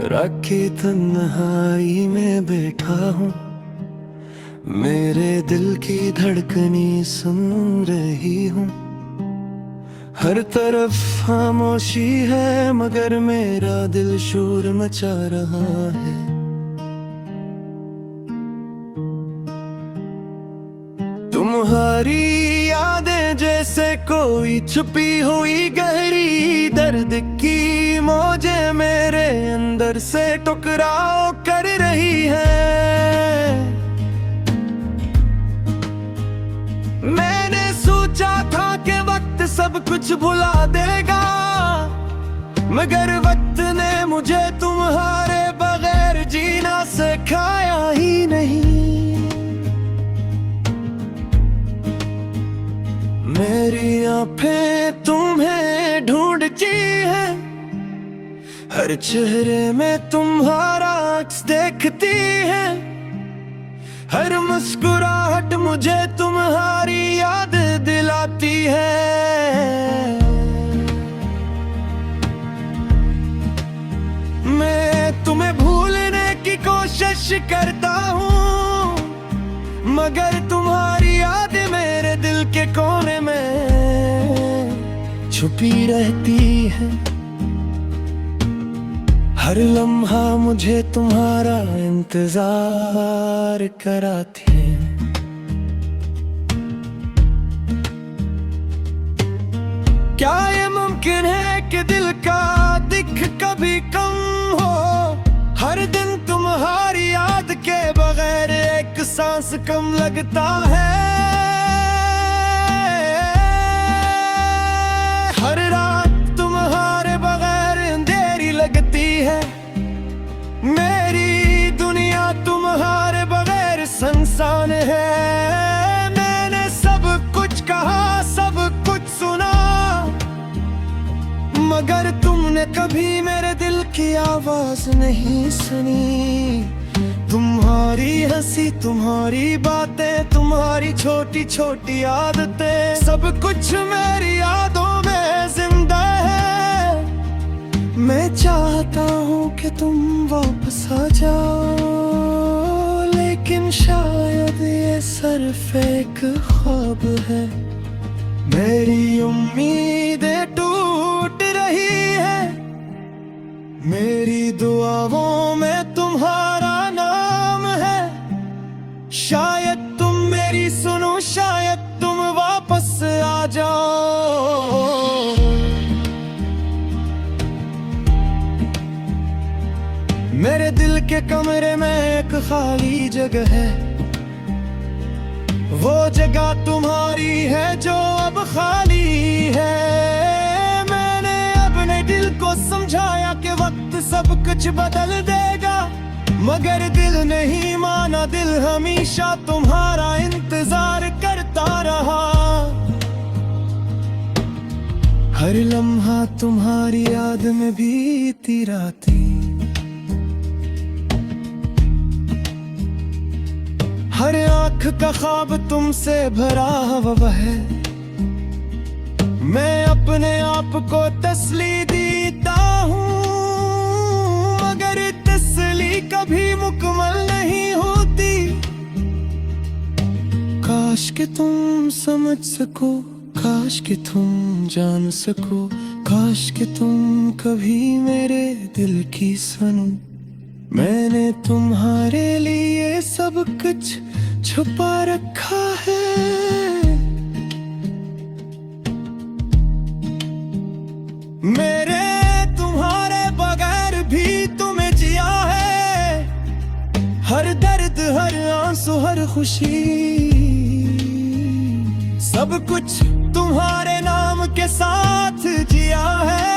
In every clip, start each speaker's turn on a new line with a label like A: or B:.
A: राखी तन्हाई में बैठा हूँ, मेरे दिल की धड़कनी सुन रही हूँ। हर तरफ खामोशी है मगर मेरा दिल शोर मचा रहा है। तुम्हारी यादें जैसे कोई छुपी हुई गहरी दर्द की मौजें मेरे अंदर से टकराव कर रही है। मैंने सोचा था कि वक्त सब कुछ भुला देगा, मगर वक्त ने मुझे तुम्हारे बगैर जीना सिखाया ही नहीं। मेरी आँखें तुम्हें ढूंढती है, हर चेहरे में तुम्हारा अक्स देखती है। हर मुस्कुराहट मुझे तुम्हारी याद दिलाती है। मैं तुम्हें भूलने की कोशिश करता हूँ, मगर तुम्हारी याद मेरे दिल के कोने में छुपी रहती है। हर लम्हा मुझे तुम्हारा इंतजार कराती है। क्या ये मुमकिन है कि दिल का दिख कभी कम हो? हर दिन तुम्हारी याद के बगैर एक सांस कम लगता है। हर रात तुम्हारे बगैर अंधेरी लगती है। मेरी दुनिया तुम्हारे बगैर सुनसान है। मैंने सब कुछ कहा, सब कुछ सुना, मगर तुमने कभी मेरे दिल की आवाज नहीं सुनी। तुम्हारी हंसी, तुम्हारी बातें, तुम्हारी छोटी छोटी आदतें, सब कुछ मेरी यादों में जिंदा है। मैं चाहता हूँ कि तुम वापस आ जाओ, लेकिन शायद ये सिर्फ एक ख्वाब है। मेरी उम्मीदें टूट रही है, मेरी दुआओं में तुम्हारा नाम है। शायद तुम मेरी सुनो, शायद तुम वापस आ जाओ। मेरे दिल के कमरे में एक खाली जगह है, वो जगह तुम्हारी है जो अब खाली है। मैंने अपने दिल को समझाया कि वक्त सब कुछ बदल देगा, मगर दिल नहीं माना। दिल हमेशा तुम्हारा इंतजार करता रहा। हर लम्हा तुम्हारी याद में बीती रातें, हर आँख का ख्वाब तुमसे भरा हुआ है। मैं अपने आप को तसल्ली देता हूँ, मगर तसल्ली कभी मुकम्मल नहीं होती। काश कि तुम समझ सको, काश कि तुम जान सको, काश कि तुम कभी मेरे दिल की सुनो। मैंने तुम्हारे लिए सब कुछ छुपा रखा है। मेरे तुम्हारे बगैर भी तुम्हें जिया है। हर दर्द, हर आंसू, हर खुशी, सब कुछ तुम्हारे नाम के साथ जिया है।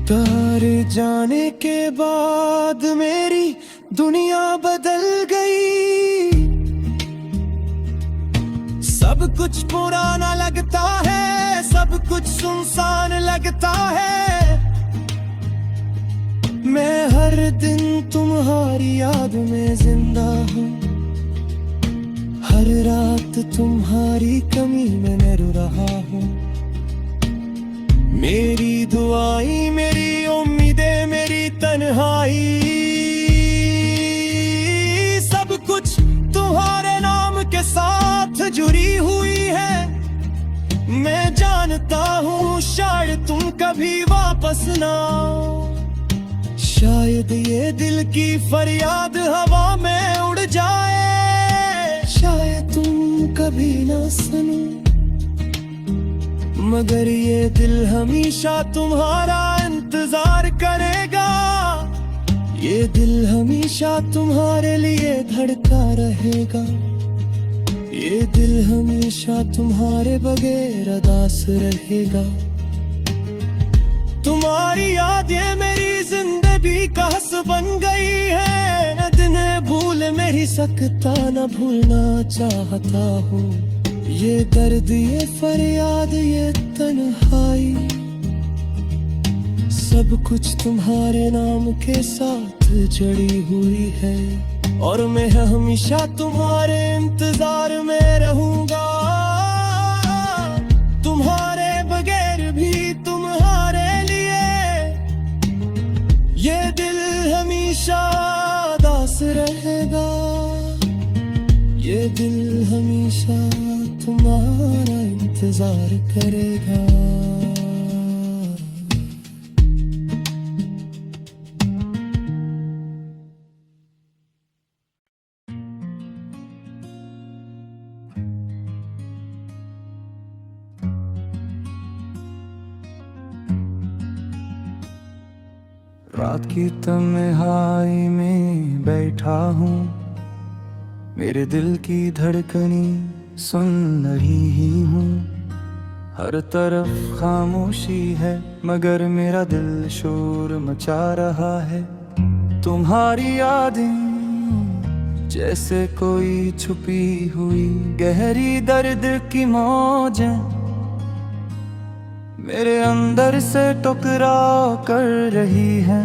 A: तारे जाने के बाद मेरी दुनिया बदल गई। सब कुछ पुराना लगता है, सब कुछ सुनसान लगता है। मैं हर दिन तुम्हारी याद में जिंदा हूँ, हर रात तुम्हारी कमी में मैं रो रहा हूँ। मेरी दुआएं, मेरी उम्मीदें, मेरी तन्हाई, सब कुछ तुम्हारे नाम के साथ जुड़ी हुई है। मैं जानता हूँ शायद तुम कभी वापस ना आओ, शायद ये दिल की फरियाद हवा में उड़ जाए, शायद तुम कभी ना सुनो, मगर ये दिल हमेशा तुम्हारा इंतजार करेगा। ये दिल हमेशा तुम्हारे लिए धड़का रहेगा। ये दिल हमेशा तुम्हारे बगैर अदास रहेगा। तुम्हारी यादें मेरी जिंदगी का हंस बन गई है। न दिन भूल मेरी सकता, न भूलना चाहता हूँ। ये दर्द, ये फरियाद, ये तन्हाई, सब कुछ तुम्हारे नाम के साथ जड़ी हुई है। और मैं हमेशा तुम्हारे इंतजार में रहूंगा, तुम्हारे बगैर भी तुम्हारे लिए। ये दिल हमेशा उदास रहेगा। ये दिल हमेशा तुम्हारा इंतजार करेगा। रात की तन्हाई में बैठा हूँ, मेरे दिल की धड़कनी सुन रही ही हूँ। हर तरफ खामोशी है, मगर मेरा दिल शोर मचा रहा है। तुम्हारी यादें जैसे कोई छुपी हुई गहरी दर्द की मौजें मेरे अंदर से टकराव कर रही है।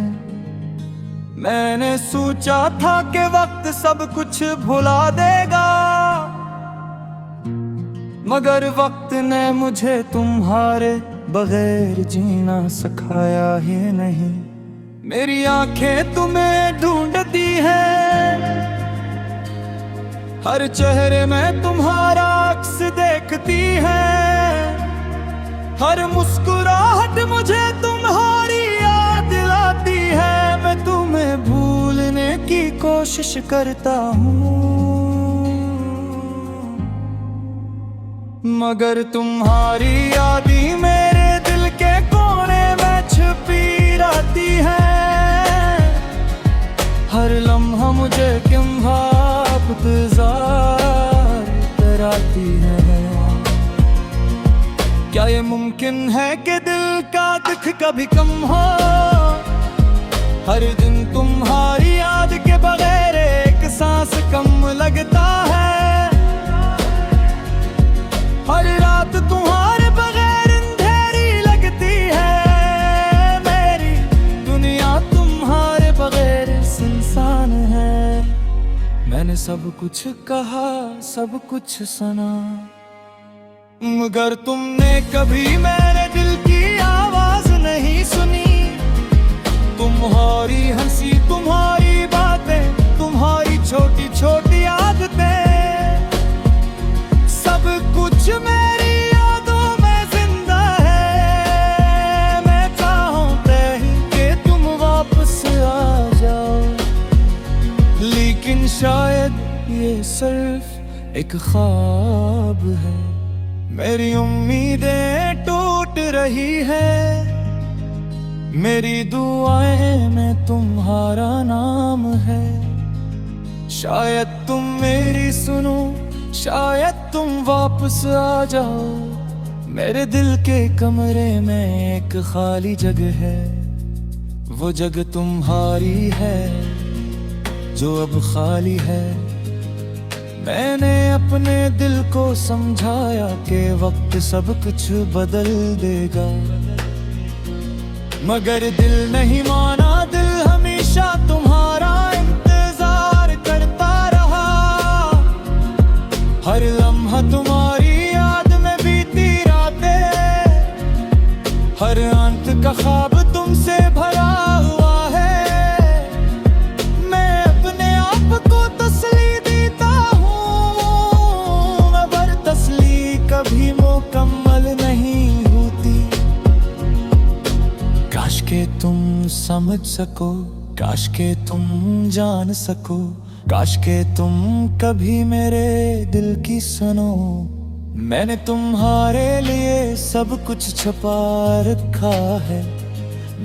A: मैंने सोचा था कि वक्त सब कुछ भुला देगा, मगर वक्त ने मुझे तुम्हारे बगैर जीना सिखाया ही नहीं। मेरी आंखें तुम्हें ढूंढती हैं, हर चेहरे में तुम्हारा अक्स देखती है। हर मुस्कुराहट मुझे तुम्हारी याद दिलाती है। मैं तुम्हें भूलने की कोशिश करता हूँ, मगर तुम्हारी यादें मेरे दिल के कोने में छुपी रहती है। हर लम्हा मुझे क्यों इंतजार कराती है। क्या ये मुमकिन है कि दिल का दुख कभी कम हो? हर दिन तुम्हारी याद के बगैर एक सांस कम लगता है। हर रात तुम्हारे बगैर अंधेरी लगती है। मेरी दुनिया तुम्हारे बगैर सुनसान है। मैंने सब कुछ कहा, सब कुछ सुना, मगर तुमने कभी मेरे दिल की आवाज नहीं सुनी। तुम्हारी हंसी, तुम्हारी बातें, तुम्हारी छोटी छोटी आदतें, सब कुछ मेरी यादों में जिंदा है। मैं चाहता ही कि तुम वापस आ जाओ, लेकिन शायद ये सिर्फ एक ख्वाब है। मेरी उम्मीदें टूट रही है, मेरी दुआएं में तुम्हारा नाम है। शायद तुम मेरी सुनो, शायद तुम वापस आ जाओ। मेरे दिल के कमरे में एक खाली जगह है, वो जगह तुम्हारी है जो अब खाली है। मैंने अपने दिल को समझाया कि वक्त सब कुछ बदल देगा, मगर दिल नहीं माना। दिल हमेशा तुम्हारा इंतजार करता रहा। हर लम्हा तुम्हारी याद में बीती रातें, हर का ख्वाब तुमसे भरा हुआ है। मैं अपने आप को तसल्ली देता हूँ, मगर तसल्ली कभी मुकम्मल नहीं होती। काश के तुम समझ सको, काश के तुम जान सको, काश के तुम कभी मेरे दिल की सुनो। मैंने तुम्हारे लिए सब कुछ छुपा रखा है,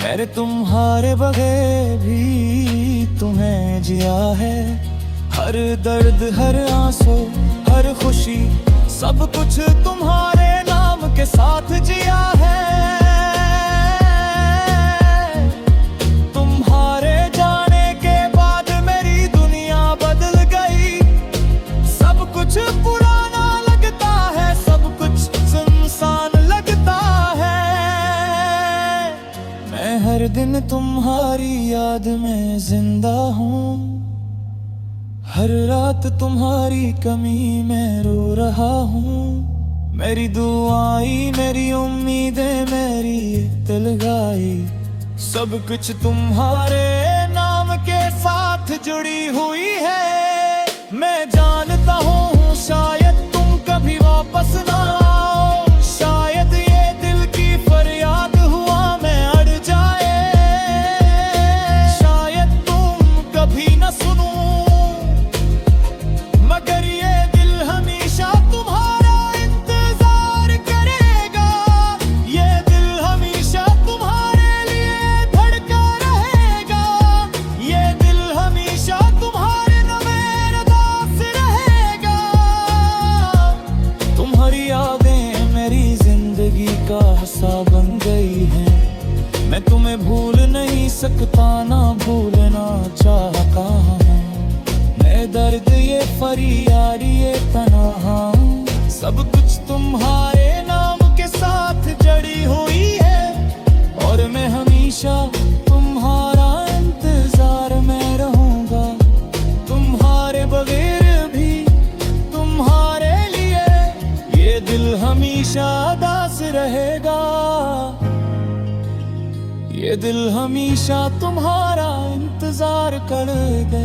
A: मैंने तुम्हारे बगैर भी तुम्हें जिया है। हर दर्द, हर आंसू, हर खुशी, सब कुछ तुम्हारे नाम के साथ जिया है। तुम्हारे जाने के बाद मेरी दुनिया बदल गई। सब कुछ पुराना लगता है, सब कुछ सुनसान लगता है। मैं हर दिन तुम्हारी याद में जिंदा हूँ, हर रात तुम्हारी कमी में रो रहा हूँ। मेरी दुआएं, मेरी उम्मीदें, मेरी दिलगाई, सब कुछ तुम्हारे नाम के साथ जुड़ी हुई है। मैं जानता हूँ शायद तुम कभी वापस ना आओ, शायद ये दिल की फरियाद हुआ मैं अड़ जाए, शायद तुम कभी न सुनो, मगर ये दिल हमेशा तुम्हारा इंतजार करेगा। ये दिल हमेशा तुम्हारे लिए धड़का रहेगा। ये दिल हमेशा तुम्हारे नमे दास रहेगा। तुम्हारी यादें मेरी जिंदगी का हिस्सा बन गई हैं। मैं तुम्हें भूल नहीं सकता, ना भूलना चाहता हूँ। मैं दर्द, ये फरियाद, ये तन्हा, सब कुछ तुम्हारे नाम के साथ जड़ी हुई है। और मैं हमेशा तुम्हारा इंतजार में रहूंगा, तुम्हारे बगैर भी तुम्हारे लिए ये दिल हमेशा दास रहेगा। ये दिल हमेशा तुम्हारा इंतजार करेगा।